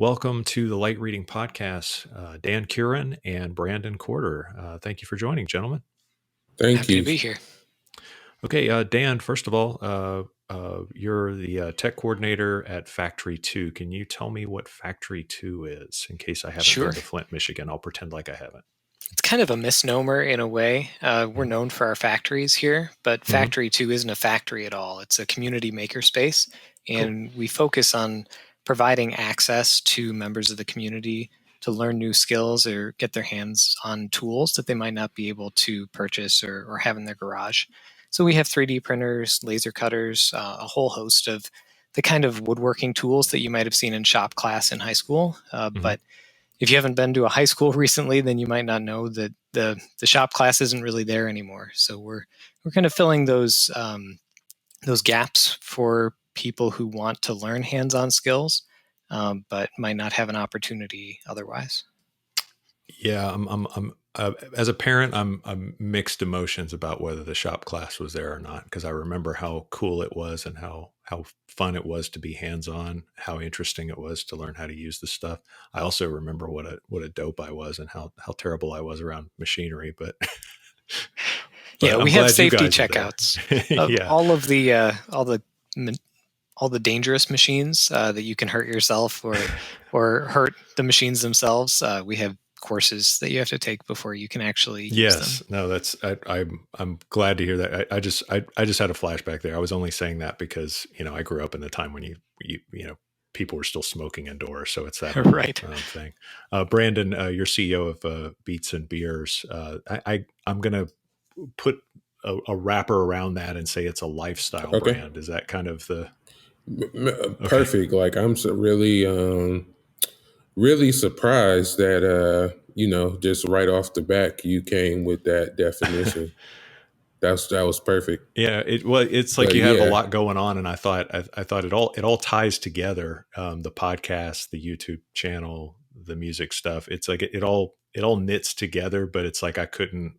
Welcome to the Light Reading Podcast. Dan Kurin and Brandon Corder. Thank you for joining, gentlemen. Thank Happy you. to be here. Okay, Dan, first of all, you're the tech coordinator at Factory 2. Can you tell me what Factory 2 is? In case I haven't Sure. been to Flint, Michigan, I'll pretend like I haven't. It's kind of a misnomer in a way. We're known for our factories here, but Factory 2 isn't a factory at all. It's a community makerspace, and we focus on providing access to members of the community to learn new skills or get their hands on tools that they might not be able to purchase or have in their garage. So we have 3D printers, laser cutters, a whole host of the kind of woodworking tools that you might have seen in shop class in high school. But if you haven't been to a high school recently, then you might not know that the shop class isn't really there anymore. So we're kind of filling those gaps for people who want to learn hands-on skills, but might not have an opportunity otherwise. Yeah, I'm as a parent, I'm mixed emotions about whether the shop class was there or not, because I remember how cool it was and how fun it was to be hands-on, how interesting it was to learn how to use the stuff. I also remember what a dope I was and how terrible I was around machinery, but yeah, we have safety guys checkouts. Yeah. All the dangerous machines that you can hurt yourself or hurt the machines themselves. We have courses that you have to take before you can actually use them. No, that's I'm glad to hear that. I just had a flashback there. I was only saying that because I grew up in the time when you people were still smoking indoors, so it's that right thing. Brandon, you're CEO of Beats and Beers. I'm gonna put a wrapper around that and say it's a lifestyle brand. Is that kind of the perfect? Like I'm really surprised that just right off the back you came with that definition. that was perfect. Yeah, it's like you have a lot going on, and I thought it all ties together. The podcast, the YouTube channel, the music stuff. It's like it all knits together, but it's like I couldn't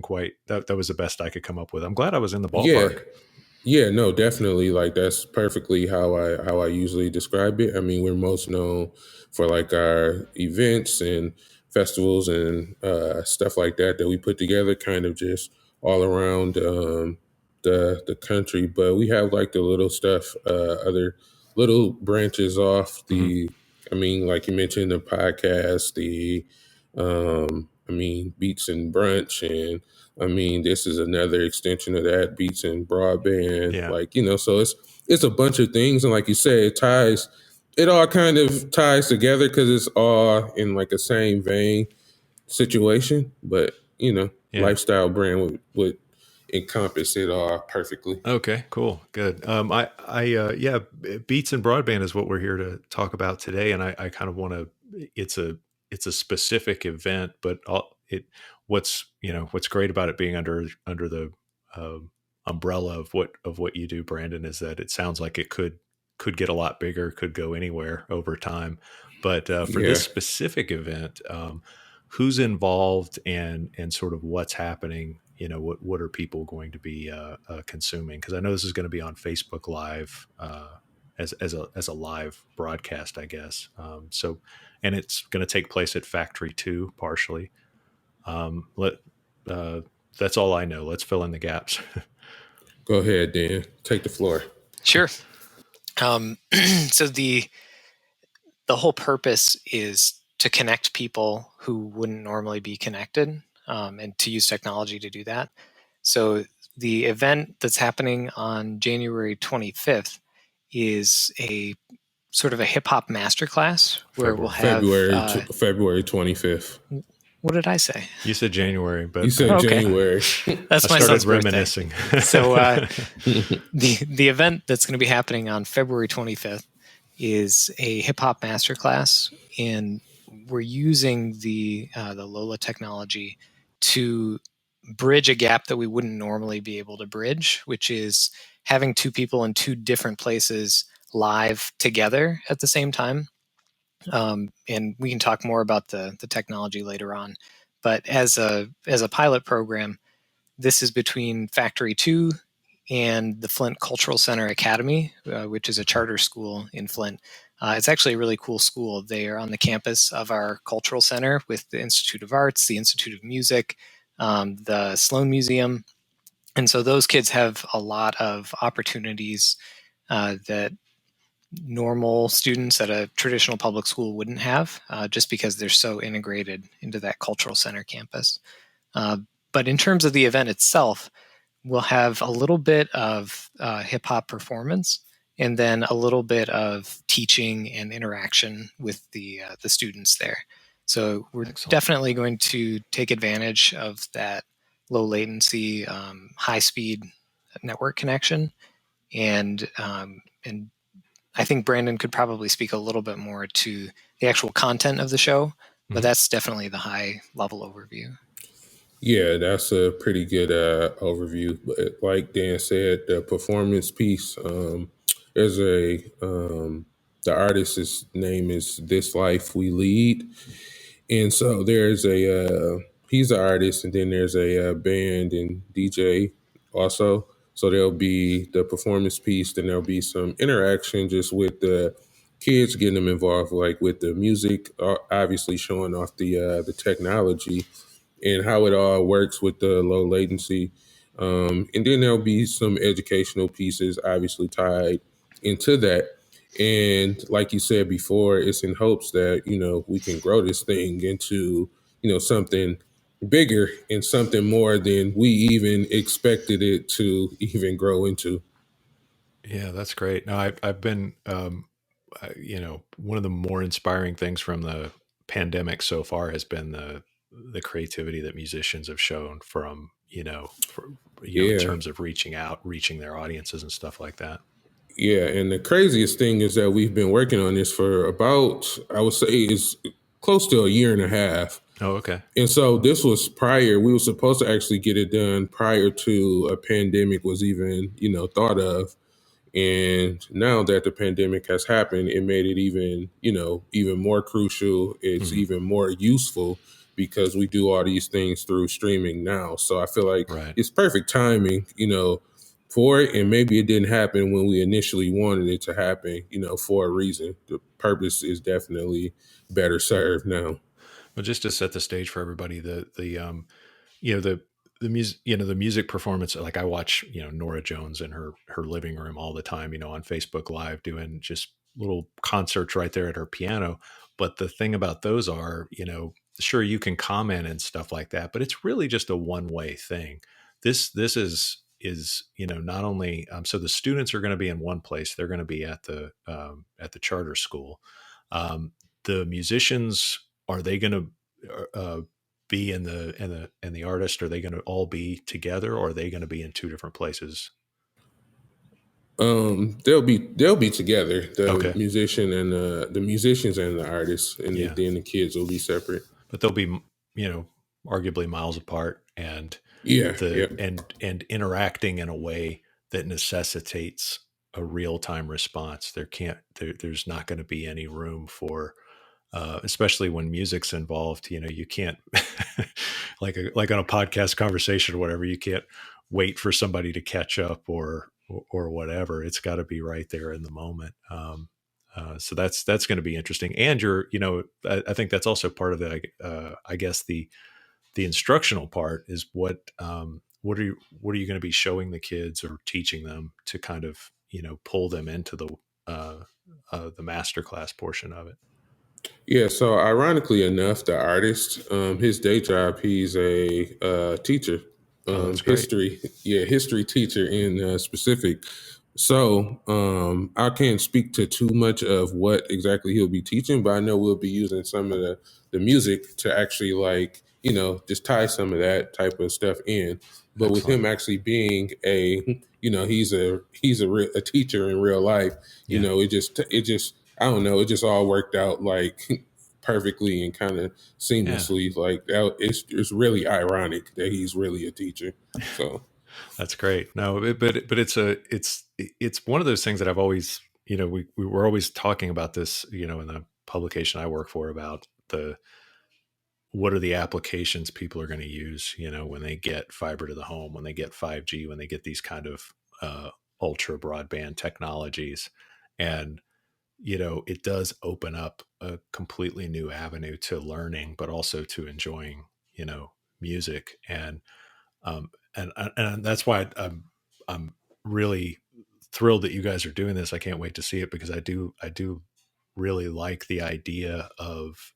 quite. That was the best I could come up with. I'm glad I was in the ballpark. Yeah, no, definitely. Like that's perfectly how I usually describe it. I mean, we're most known for like our events and festivals and stuff like that we put together, kind of just all around the country. But we have like the little stuff, other little branches off the. I mean, like you mentioned, the podcast, Beats and Brunch, and I mean, this is another extension of that, Beats and Broadband. Yeah. So it's a bunch of things, and like you said, it all kind of ties together because it's all in like a same vein situation. But lifestyle brand would encompass it all perfectly. Okay, cool, good. Beats and Broadband is what we're here to talk about today, and I kind of want to. It's a specific event, but what's great about it being under the umbrella of what you do, Brandon, is that it sounds like it could get a lot bigger, could go anywhere over time. But for this specific event, who's involved and sort of what's happening? What are people going to be consuming? Because I know this is going to be on Facebook Live as a live broadcast, I guess. And it's going to take place at Factory 2 partially. That's all I know. Let's fill in the gaps. Go ahead, Dan. Take the floor. Sure. So the whole purpose is to connect people who wouldn't normally be connected, and to use technology to do that. So the event that's happening on January 25th is a sort of a hip hop masterclass where we'll have February 25th. What did I say? You said January, but you said January. That's my son's reminiscing. Birthday. So the event that's going to be happening on February 25th is a hip hop masterclass, and we're using the Lola technology to bridge a gap that we wouldn't normally be able to bridge, which is having two people in two different places live together at the same time. And we can talk more about the technology later on. But as a pilot program, this is between Factory 2 and the Flint Cultural Center Academy, which is a charter school in Flint. It's actually a really cool school. They are on the campus of our cultural center with the Institute of Arts, the Institute of Music, the Sloan Museum. And so those kids have a lot of opportunities that normal students at a traditional public school wouldn't have, just because they're so integrated into that cultural center campus. Uh, but in terms of the event itself, we'll have a little bit of hip hop performance, and then a little bit of teaching and interaction with the students there. So we're Excellent. definitely going to take advantage of that low latency, high speed network connection, and I think Brandon could probably speak a little bit more to the actual content of the show, but Mhm. that's definitely the high level overview. Yeah, that's a pretty good overview. But like Dan said, the performance piece, there's the artist's name is This Life We Lead. And so there's he's an artist, and then there's a band and DJ also. So there'll be the performance piece, then there'll be some interaction just with the kids, getting them involved, like with the music, obviously showing off the technology and how it all works with the low latency. And then there'll be some educational pieces obviously tied into that. And like you said before, it's in hopes that, we can grow this thing into, something bigger and something more than we even expected it to even grow into. Yeah, that's great. No, I've been, one of the more inspiring things from the pandemic so far has been the creativity that musicians have shown from, in Yeah. terms of reaching out, reaching their audiences and stuff like that. Yeah. And the craziest thing is that we've been working on this for about, I would say, is close to a year and a half. Oh, okay. And so this was prior, we were supposed to actually get it done prior to a pandemic was even, thought of. And now that the pandemic has happened, it made it even, even more crucial. It's Mhm. even more useful because we do all these things through streaming now. So I feel like Right. it's perfect timing, for it. And maybe it didn't happen when we initially wanted it to happen, for a reason. The purpose is definitely better served now. Well, just to set the stage for everybody, you know the music, the music performance, like I watch, Nora Jones in her living room all the time, on Facebook Live, doing just little concerts right there at her piano. But the thing about those are, sure, you can comment and stuff like that, but it's really just a one-way thing. This is not only, so the students are going to be in one place, they're going to be at the charter school. The musicians, are they going to be in the artist, are they going to all be together, or are they going to be in two different places? They'll be together, the Okay. musician and the musicians and the artists, and Yeah, then the kids will be separate. but they'll be, arguably miles apart, and Yeah, the yeah. and interacting in a way that necessitates a real-time response. There's not going to be any room for, especially when music's involved. You can't like on a podcast conversation or whatever. You can't wait for somebody to catch up, or whatever. It's got to be right there in the moment. So that's going to be interesting. And I think that's also part of I guess the instructional part is what are you going to be showing the kids or teaching them to kind of pull them into uh, the masterclass portion of it. Yeah, so ironically enough, the artist, his day job, he's a teacher, Oh, that's great. history, yeah, history teacher in specific. So I can't speak to too much of what exactly he'll be teaching, but I know we'll be using some of the music to actually, like, just tie some of that type of stuff in. But with Excellent. him actually being a teacher in real life, Yeah. it just I don't know, it just all worked out like perfectly and kind of Yeah. seamlessly. Like that, it's really ironic that he's really a teacher. So That's great. No, but it's one of those things that I've always, we were always talking about this, in the publication I work for, about what are the applications people are going to use, when they get fiber to the home, when they get 5G, when they get these kind of ultra broadband technologies. And it does open up a completely new avenue to learning, but also to enjoying, music. And that's why I'm really thrilled that you guys are doing this. I can't wait to see it, because I do really like the idea of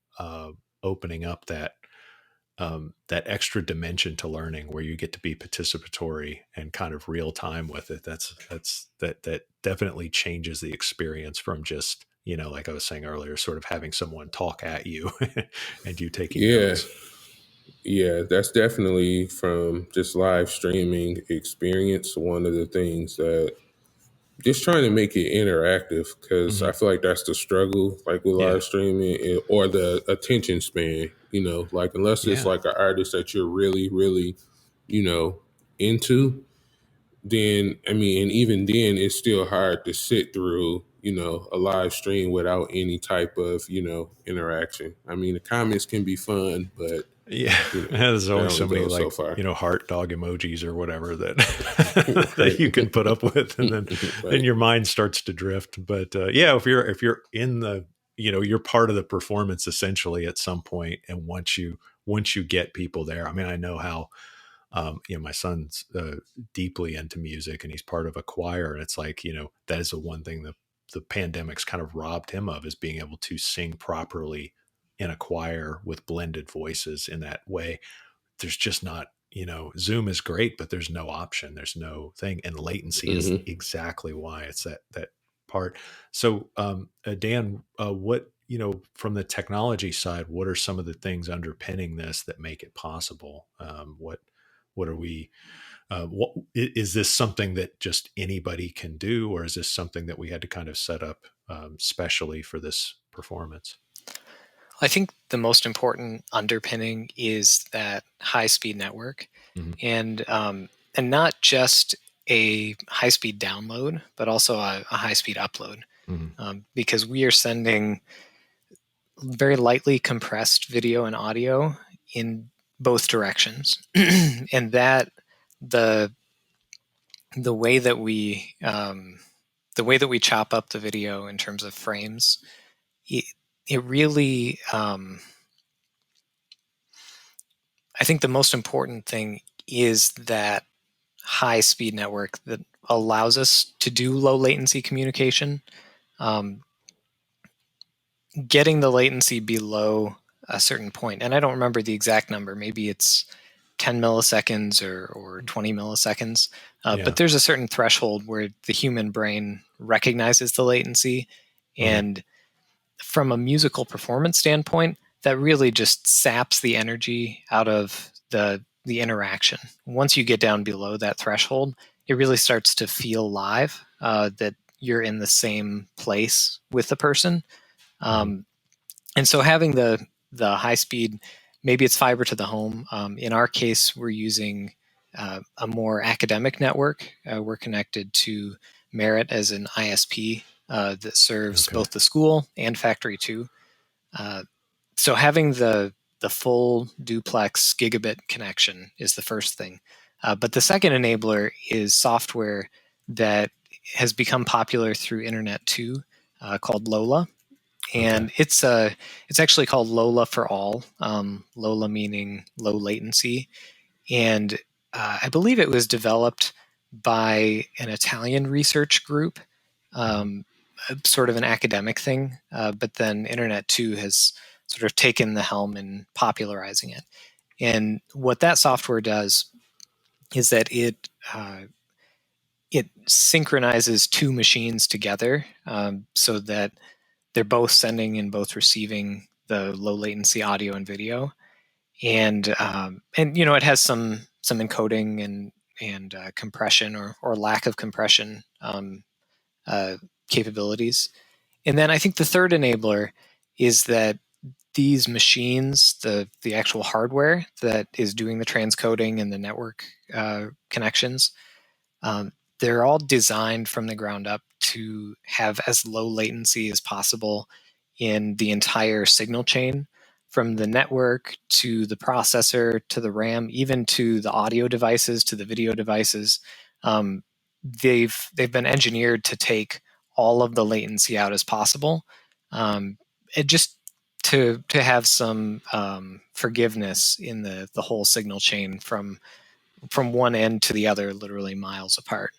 opening up that extra dimension to learning, where you get to be participatory and kind of real time with it. That definitely changes the experience from just, like I was saying earlier, sort of having someone talk at you and you taking Yeah, notes. yeah, that's definitely from just live streaming experience. One of the things that just trying to make it interactive, because I Hmm. feel like that's the struggle, like with Yeah. live streaming or the attention span. Like unless it's Yeah. like an artist that you're really, really, into, then I mean, and even then, it's still hard to sit through, a live stream without any type of, interaction. I mean, the comments can be fun, but Yeah, there's they only only so many, go so like, far. heart dog emojis or whatever that that Right. you can put up with, and then Right. your mind starts to drift. But yeah, if you're in the, you're part of the performance essentially at some point, and once you get people there, I mean, I know how, my son's deeply into music, and he's part of a choir, and it's like, that is the one thing that the pandemic's kind of robbed him of, is being able to sing properly in a choir with blended voices in that way. There's just not, Zoom is great, but there's no option, there's no thing, and latency is Hmm. exactly why it's that part. So Dan, what, from the technology side, what are some of the things underpinning this that make it possible? What are we, is this something that just anybody can do, or is this something that we had to kind of set up specially for this performance? I think the most important underpinning is that high-speed network, Hmm. and not just a high-speed download, but also a high-speed upload, Hmm. because we are sending very lightly compressed video and audio in both directions, and that the the way that we chop up the video in terms of frames, it, it really I think the most important thing is that high speed network that allows us to do low latency communication. Um, Getting the latency below a certain point, and I don't remember the exact number, maybe it's 10 milliseconds or 20 milliseconds, Yeah. but there's a certain threshold where the human brain recognizes the latency. Hmm. And from a musical performance standpoint, that really just saps the energy out of the interaction. Once you get down below that threshold, it really starts to feel live, that you're in the same place with the person. Hmm. Um, and so having the high speed, maybe it's fiber to the home. In our case, we're using a more academic network. We're connected to Merit as an ISP that serves Okay. both the school and Factory 2. Uh, so having the full duplex gigabit connection is the first thing. But the second enabler is software that has become popular through Internet 2, called Lola, Okay. and it's actually called Lola for all. Lola meaning low latency, and I believe it was developed by an Italian research group, Hmm. um, sort of an academic thing. But then Internet 2 has sort of taken the helm in popularizing it. And what that software does is that it synchronizes two machines together, so that they're both sending and both receiving the low latency audio and video, and it has some encoding and compression or lack of compression, uh, capabilities. And then I think the third enabler is that these machines, the actual hardware that is doing the transcoding and the network connections, um, they're all designed from the ground up to have as low latency as possible in the entire signal chain, from the network to the processor to the RAM, even to the audio devices to the video devices. Um, they've been engineered to take all of the latency out as possible. It just to have some forgiveness in the whole signal chain from one end to the other, literally miles apart.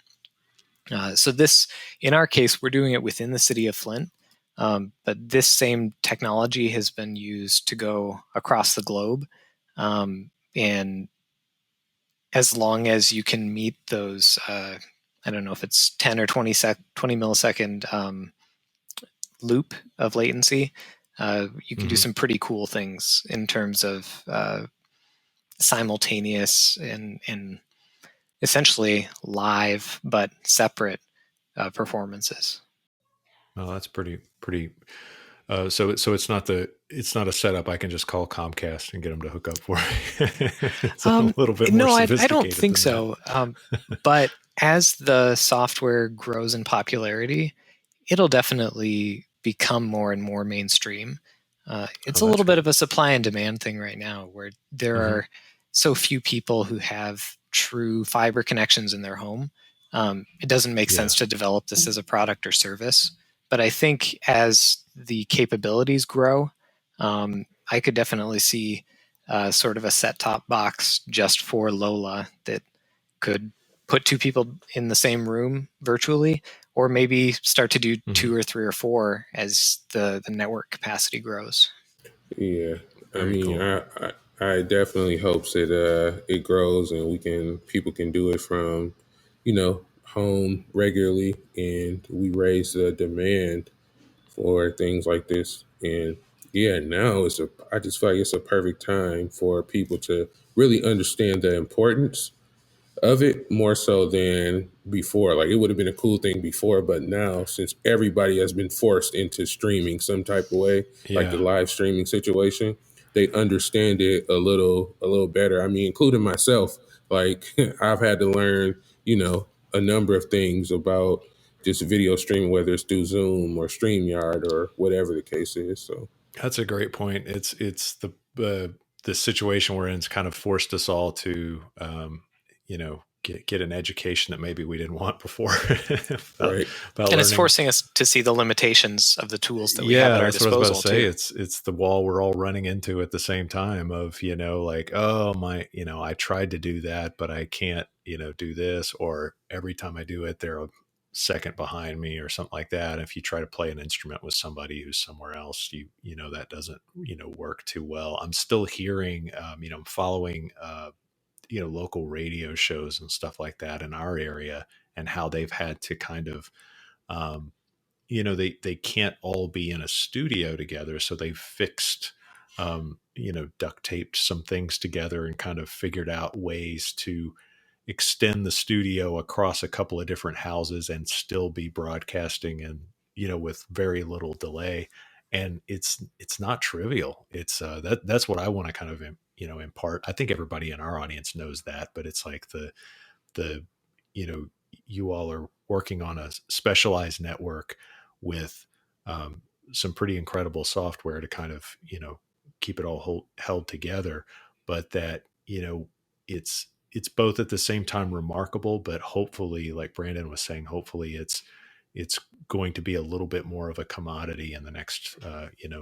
So this, in our case, we're doing it within the city of Flint, but this same technology has been used to go across the globe, and as long as you can meet those, I don't know if it's 10 or 20 millisecond loop of latency, you can do some pretty cool things in terms of simultaneous and essentially live but separate performances. Oh, that's pretty. So it's not a setup. I can just call Comcast and get them to hook up for me. It's a little bit more no, sophisticated. I don't think than so. But as the software grows in popularity, it'll definitely become more and more mainstream. It's a little bit of a supply and demand thing right now, where there are so few people who have true fiber connections in their home. It doesn't make sense to develop this as a product or service. But I think as the capabilities grow, I could definitely see sort of a set-top box just for Lola that could put two people in the same room virtually, or maybe start to do 2 or 3 or 4 as the network capacity grows. Yeah, Very cool. I definitely hopes that it grows and people can do it from, home regularly, and we raise the demand for things like this. And yeah, now I just feel like it's a perfect time for people to really understand the importance of it more so than before. Like, it would have been a cool thing before, but now, since everybody has been forced into streaming some type of way, like the live streaming situation, they understand it a little better. I mean, including myself, like I've had to learn, a number of things about just video streaming, whether it's through Zoom or StreamYard or whatever the case is. So That's a great point. It's the situation we're in has kind of forced us all to get an education that maybe we didn't want before about, right. about And it's learning. forcing us to see the limitations of the tools that we have at our That's what I was disposal about to say. too. It's the wall we're all running into at the same time of, like, oh my, I tried to do that, but I can't, do this, or every time I do it, they're a second behind me or something like that. If you try to play an instrument with somebody who's somewhere else, that doesn't, work too well. I'm still hearing, I'm following, local radio shows and stuff like that in our area, and how they've had to kind of, um, they can't all be in a studio together, so they've fixed, duct taped some things together and kind of figured out ways to extend the studio across a couple of different houses and still be broadcasting, and with very little delay. And it's not trivial. It's that's what I want to kind of impart. I think everybody in our audience knows that, but it's like the you know you all are working on a specialized network with, some pretty incredible software to kind of keep it all held together, but that it's both at the same time remarkable, but hopefully, like Brandon was saying, hopefully it's going to be a little bit more of a commodity in the next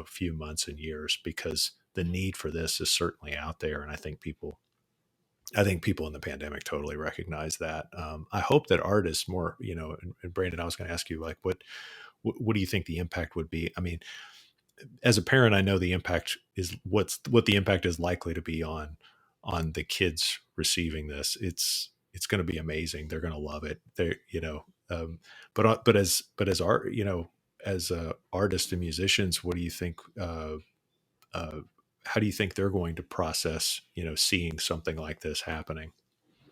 few months and years, because the need for this is certainly out there, and I think people in the pandemic totally recognize that. I hope that artists more, and Brandon, I was going to ask you, like, what do you think the impact would be? I mean, as a parent, I know the impact is what the impact is likely to be on the kids receiving this. It's going to be amazing. They're going to love it. But as art, as artists and musicians, what do you think? Uh, how do you think they're going to process, seeing something like this happening?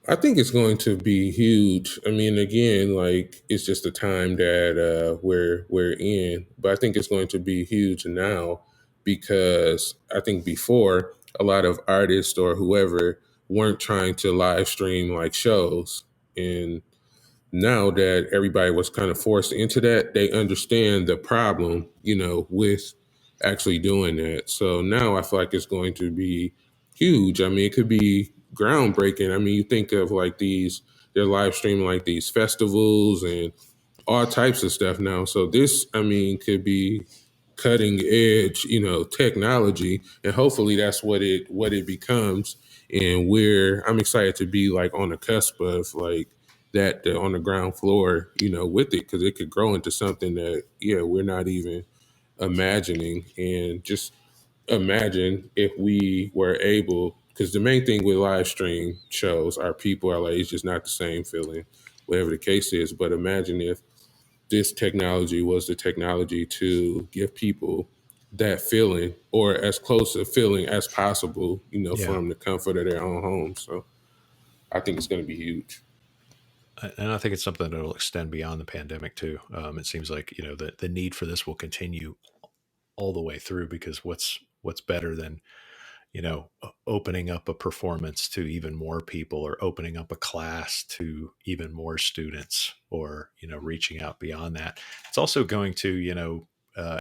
I think it's going to be huge. I mean, again, like, it's just the time that we're in, but I think it's going to be huge now, because I think before, a lot of artists or whoever weren't trying to live stream like shows, and now that everybody was kind of forced into that, they understand the problem, with actually doing that. So now I feel like it's going to be huge. I mean, it could be groundbreaking. I mean, you think of like they're live streaming like these festivals and all types of stuff now. So this, I mean, could be cutting edge, technology, and hopefully that's what it becomes. And I'm excited to be like on the cusp of like that on the ground floor, with it, because it could grow into something that we're not even imagining. And just imagine if we were able, because the main thing with live stream shows are people are like, it's just not the same feeling, whatever the case is. But imagine if this technology was the technology to give people that feeling, or as close a feeling as possible, Yeah. from the comfort of their own home. So I think it's going to be huge. And I think it's something that will extend beyond the pandemic too. It seems like the need for this will continue all the way through, because what's better than opening up a performance to even more people, or opening up a class to even more students, or reaching out beyond that. It's also going to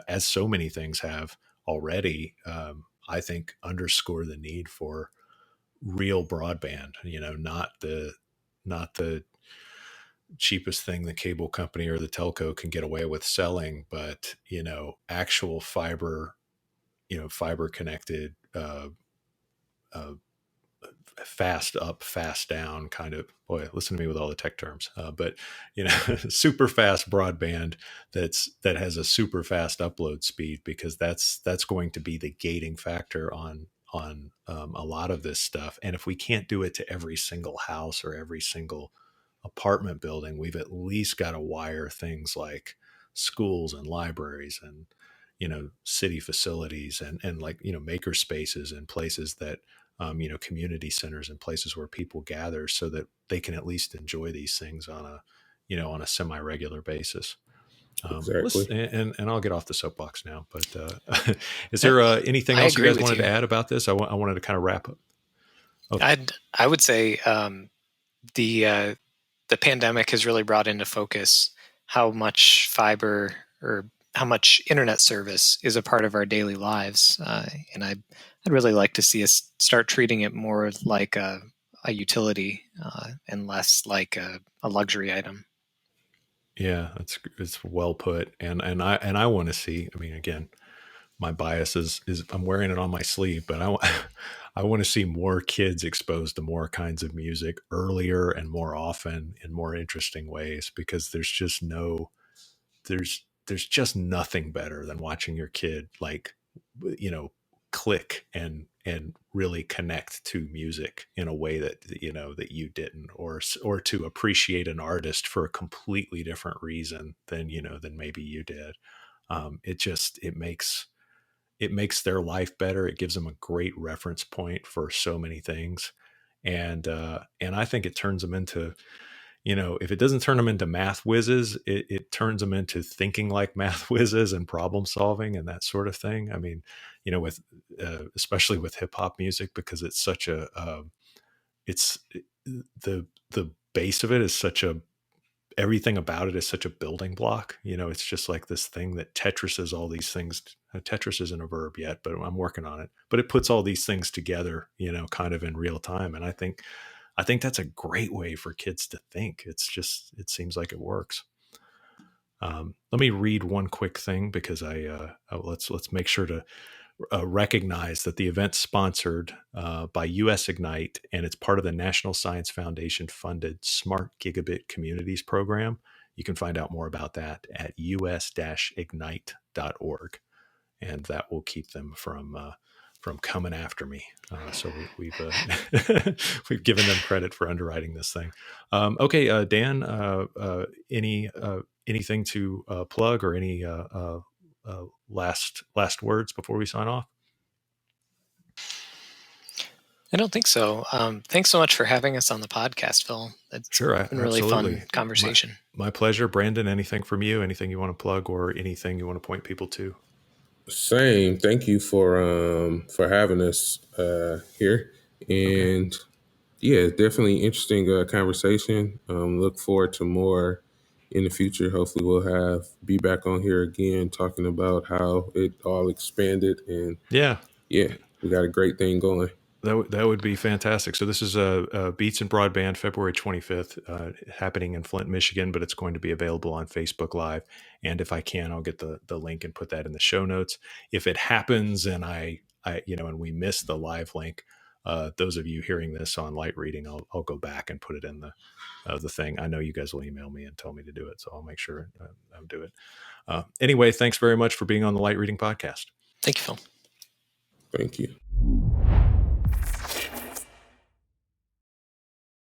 as so many things have already, I think, underscore the need for real broadband. Not the cheapest thing the cable company or the telco can get away with selling, but actual fiber, fiber connected, uh, fast up, fast down kind of. Boy, listen to me with all the tech terms, but super fast broadband that has a super fast upload speed, because that's going to be the gating factor on a lot of this stuff. And if we can't do it to every single house or every single apartment building, we've at least got to wire things like schools and libraries and city facilities, and like maker spaces and places that community centers and places where people gather, so that they can at least enjoy these things on a semi-regular basis. Let's Exactly. and I'll get off the soapbox now, but is Yeah, there anything I else you agree guys with wanted to you. add about this? I wanted to kind of wrap up. Oh, I would say the the pandemic has really brought into focus how much fiber or how much internet service is a part of our daily lives, and I'd really like to see us start treating it more like a utility and less like a luxury item. yeah, it's well put, and I want to see. I mean, again, my bias is I'm wearing it on my sleeve, but I want to see more kids exposed to more kinds of music earlier and more often in more interesting ways, because there's just nothing better than watching your kid, like, you know click and really connect to music in a way that that you didn't, or to appreciate an artist for a completely different reason than maybe you did. It makes their life better. It gives them a great reference point for so many things, and I think it turns them into, if it doesn't turn them into math whizzes, it turns them into thinking like math whizzes and problem solving and that sort of thing. I mean, with especially with hip hop music, because it's such it's the base of it is such a everything about it is such a building block. It's just like this thing that Tetrises all these things. Tetris isn't a verb yet, but I'm working on it. But it puts all these things together, kind of in real time. And I think that's a great way for kids to think. It seems like it works. Let me read one quick thing, because let's make sure to recognize that the event's sponsored by US Ignite, and it's part of the National Science Foundation funded Smart Gigabit Communities program. You can find out more about that at us-ignite.org, and that will keep them from coming after me. So we've given them credit for underwriting this thing. Okay, Dan, anything to plug, or any last words before we sign off? I don't think so. Thanks so much for having us on the podcast, Phil. It's Sure, been a really fun absolutely. My conversation. my pleasure, Brandon. Anything from you? Anything you want to plug, or anything you want to point people to? Same. Thank you for having us here, Okay. and yeah, definitely interesting conversation. Look forward to more in the future. Hopefully, we'll be back on here again talking about how it all expanded, and Yeah. yeah, we got a great thing going. That would be fantastic. So this is a Beats and Broadband, February 25th, happening in Flint, Michigan, but it's going to be available on Facebook Live. And if I can, I'll get the link and put that in the show notes. If it happens and and we miss the live link, those of you hearing this on light reading, I'll go back and put it in the thing. I know you guys will email me and tell me to do it, so I'll make sure I'll do it. Anyway, thanks very much for being on the Light Reading Podcast. Thank you, Phil. Thank you.